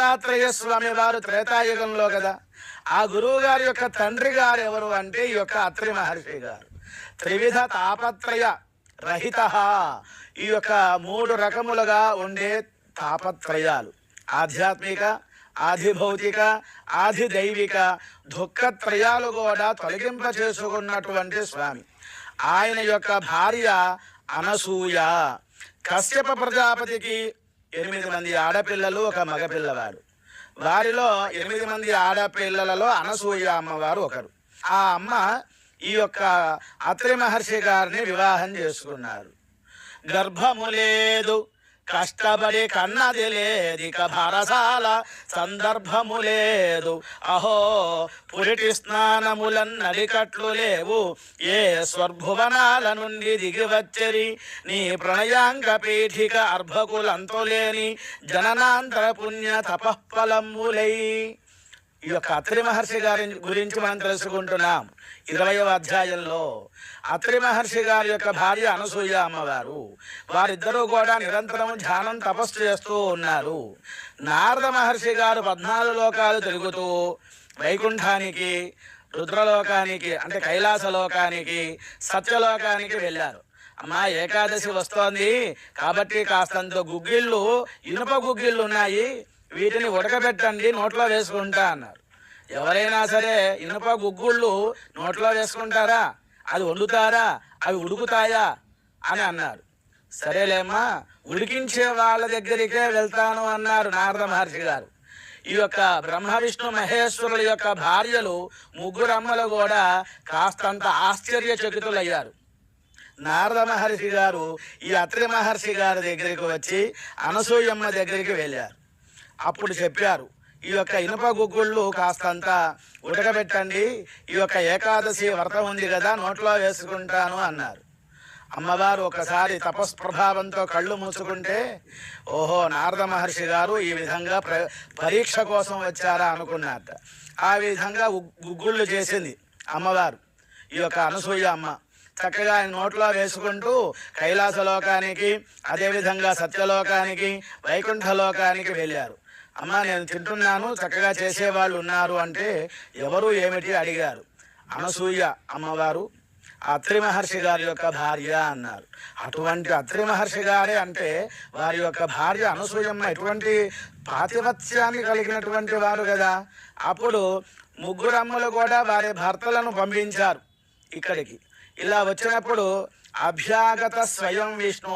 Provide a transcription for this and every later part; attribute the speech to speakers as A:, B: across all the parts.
A: దత్తాత్రేయ స్వామి వారు త్రేతాయుగంలో కదా. ఆ గురువు గారి యొక్క తండ్రి గారు ఎవరు అంటే ఈ యొక్క అత్రి మహర్షి గారు. త్రివిధ తాపత్రయ రహిత, ఈ యొక్క 3 రకములుగా ఉండే తాపత్రయాలు, ఆధ్యాత్మిక, ఆధిభౌతిక, ఆధిదైవిక దుఃఖత్రయాలు కూడా తొలగింప చేసుకున్నటువంటి స్వామి. ఆయన యొక్క భార్య అనసూయ. కశ్యప ప్రజాపతికి 8 మంది ఆడపిల్లలు, 1 మగపిల్లవాడు. వారిలో 8 మంది ఆడపిల్లలలో అనసూయ అమ్మవారు ఒకరు. ఆ అమ్మ ఈ యొక్క అత్రి మహర్షి గారిని వివాహం చేసుకున్నారు. గర్భము లేదు, కష్టపడి కన్నది లేదిక భారసాల సందర్భము లేదు. అహో పురిటి స్నానములన్నడికట్లు లేవు, ఏ స్వర్భువనాల నుండి దిగివచ్చరి నీ ప్రణయాంక పీఠిక అర్భకులంతులేని జననాంతర పుణ్య తపఃఫలములై. ఈ యొక్క అత్రి మహర్షి గారి గురించి మనం తెలుసుకుంటున్నాం. 20వ అధ్యాయంలో అత్రి మహర్షి గారి యొక్క భార్య అనసూయ అమ్మవారు, వారిద్దరూ కూడా నిరంతరం ధ్యానం తపస్సు చేస్తూ ఉన్నారు. నారద మహర్షి గారు 14 లోకాలు తిరుగుతూ వైకుంఠానికి, రుద్రలోకానికి అంటే కైలాసలోకానికి, సత్యలోకానికి వెళ్ళారు. అమ్మా, ఏకాదశి వస్తోంది కాబట్టి కాస్తంత గుగ్గిళ్ళు, ఇనుప గుగ్గిళ్ళు ఉన్నాయి, వీటిని ఉడకబెట్టండి, నోట్లో వేసుకుంటా అన్నారు. ఎవరైనా సరే ఇనుప గుగ్గుళ్ళు నోట్లో వేసుకుంటారా? అది వండుతారా? అవి ఉడుకుతాయా అని అన్నారు. సరేలేమ్మా, ఉడికించే వాళ్ళ దగ్గరికే వెళ్తాను అన్నారు నారద మహర్షి గారు. ఈ యొక్క బ్రహ్మ విష్ణు మహేశ్వరుల యొక్క భార్యలు 3 అమ్మలు కూడా కాస్తంత ఆశ్చర్యచకితులయ్యారు. నారద మహర్షి గారు ఈ అత్రి మహర్షి గారి దగ్గరికి వచ్చి అనసూయమ్మ దగ్గరికి వెళ్ళారు. అప్పుడు చెప్పారు, ఈ యొక్క ఇనుప గుగ్గుళ్ళు కాస్తంత ఉడకబెట్టండి, ఈ యొక్క ఏకాదశి వ్రతం ఉంది కదా, నోట్లో వేసుకుంటాను అన్నారు. అమ్మవారు ఒకసారి తపస్ప్రభావంతో కళ్ళు మూసుకుంటే, ఓహో నారద మహర్షి గారు ఈ విధంగా పరీక్ష కోసం వచ్చారా అనుకున్నారట. ఆ విధంగా గుగ్గుళ్ళు చేసింది అమ్మవారు, ఈ యొక్క అనసూయ అమ్మ. చక్కగా ఆయన నోట్లో వేసుకుంటూ కైలాసలోకానికి, అదేవిధంగా సత్యలోకానికి, వైకుంఠలోకానికి వెళ్ళారు. అమ్మ, నేను తింటున్నాను, చక్కగా చేసేవాళ్ళు ఉన్నారు అంటే ఎవరు ఏమిటి అడిగారు. అనసూయ అమ్మవారు అత్రి మహర్షి గారి యొక్క భార్య అన్నారు. అటువంటి అత్రి మహర్షి గారే అంటే వారి యొక్క భార్య అనసూయమ్మ ఎటువంటి పాతివత్యాన్ని కలిగినటువంటి వారు కదా. అప్పుడు 3 అమ్మలు కూడా వారి భర్తలను పంపించారు ఇక్కడికి. ఇలా వచ్చినప్పుడు అభ్యాగత స్వయం విష్ణు,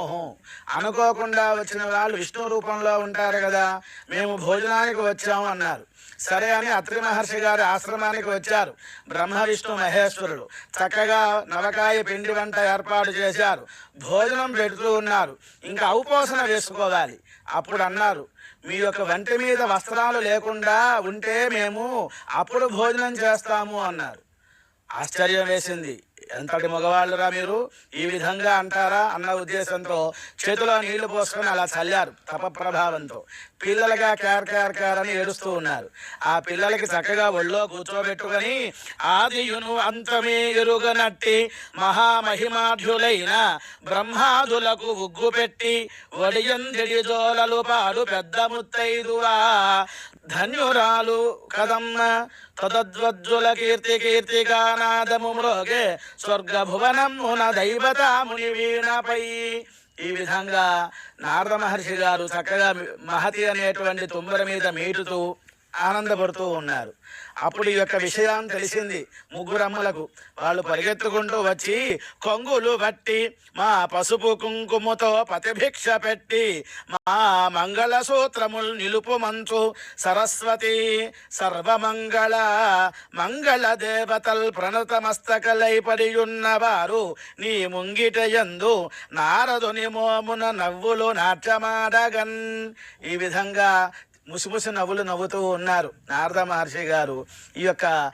A: అనుకోకుండా వచ్చిన వాళ్ళు విష్ణు రూపంలో ఉంటారు కదా, మేము భోజనానికి వచ్చాము అన్నారు. సరే అని అత్రి మహర్షి గారి ఆశ్రమానికి వచ్చారు బ్రహ్మ విష్ణు మహేశ్వరుడు. చక్కగా నవకాయ పిండి వంట ఏర్పాటు చేశారు, భోజనం పెడుతూ ఉన్నారు. ఇంకా ఔపోసన వేసుకోవాలి. అప్పుడు అన్నారు, మీ యొక్క వంటి మీద వస్త్రాలు లేకుండా ఉంటే మేము అప్పుడు భోజనం చేస్తాము అన్నారు. ఆశ్చర్యం వేసింది. ఎంతటి మగవాళ్ళురా మీరు, ఈ విధంగా అంటారా అన్న ఉద్దేశంతో చేతిలో నీళ్లు పోసుకొని అలా చల్లారు తపప్రభావంతో. పిల్లలుగా క్యార్ క్యార్ క్యార్ అని ఏడుస్తూ ఉన్నారు. ఆ పిల్లలకి చక్కగా ఒళ్ళో కూర్చోబెట్టుకొని ఆదియును అంతమే ఎరుగనట్టి మహామహిమాఢ్యులైన బ్రహ్మాదులకు ఉగ్గు పెట్టి వడియందిడి జోలలు పాడు పెద్ద ముత్తైదువా ధన్యురాలు కదమ్మ తదద్వజ్జుల కీర్తి కీర్తికానాదము మ్రోగే స్వర్గభువనమున దైవతాముని వీణపై. ఈ విధంగా నారద మహర్షి గారు చక్కగా మహతి అనేటువంటి తుమ్మర మీద మీటుతూ ఆనందపడుతూ ఉన్నారు. అప్పుడు ఈ యొక్క విషయం తెలిసింది 3 అమ్మలకు. వాళ్ళు పరిగెత్తుకుంటూ వచ్చి కొంగులు బట్టి మా పసుపు కుంకుమతో పతిభిక్ష పెట్టి మా మంగళ సూత్రములు నిలుపు మంచు సరస్వతి సర్వమంగళ మంగళ దేవతల్ ప్రణత మస్తకలై పడియున్నవారు నీ ముంగిట యందు నారదుని మోమున నవ్వులు నాట్యమాడగన్. ఈ విధంగా ముసిముసి నవ్వులు నవ్వుతూ ఉన్నారు నారద మహర్షి గారు. ఈ యొక్క